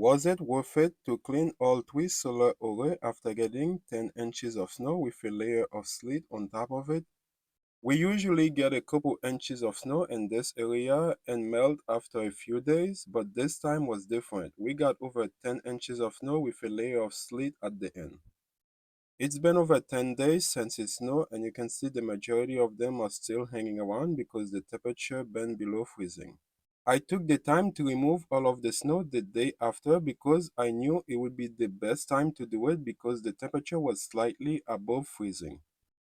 Was it worth it to clean all three solar arrays after getting 10 inches of snow with a layer of sleet on top of it? We usually get a couple inches of snow in this area and melt after a few days, but this time was different. We got over 10 inches of snow with a layer of sleet at the end. It's been over 10 days since it snowed, and you can see the majority of them are still hanging around because the temperature been below freezing. I took the time to remove all of the snow the day after because I knew it would be the best time to do it because the temperature was slightly above freezing.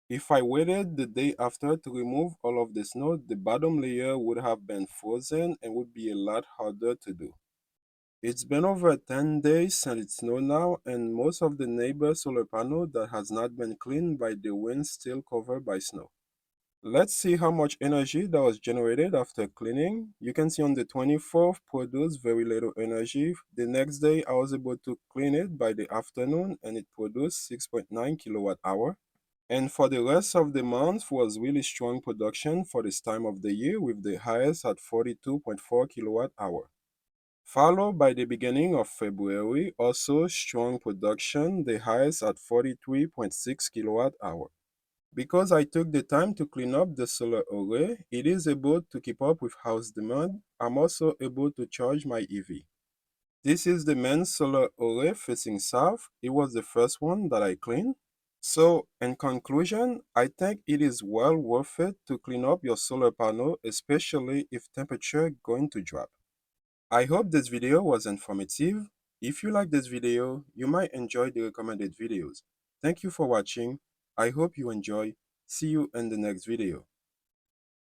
If I waited the day after to remove all of the snow, the bottom layer would have been frozen and would be a lot harder to do. It's been over 10 days since it snowed now, and most of the neighbor's solar panel that has not been cleaned by the wind still covered by snow. Let's see how much energy that was generated after cleaning. You can see on the 24th produced very little energy. The next day I was able to clean it by the afternoon and it produced 6.9 kilowatt hour. And for the rest of the month was really strong production for this time of the year with the highest at 42.4 kilowatt hour. Followed by the beginning of February, also strong production, the highest at 43.6 kilowatt hour. Because I took the time to clean up the solar array, it is able to keep up with house demand. I'm also able to charge my EV. This is the main solar array facing south. It was the first one that I cleaned. So, in conclusion, I think it is well worth it to clean up your solar panel, especially if temperature going to drop. I hope this video was informative. If you like this video, you might enjoy the recommended videos. Thank you for watching. I hope you enjoy. See you in the next video.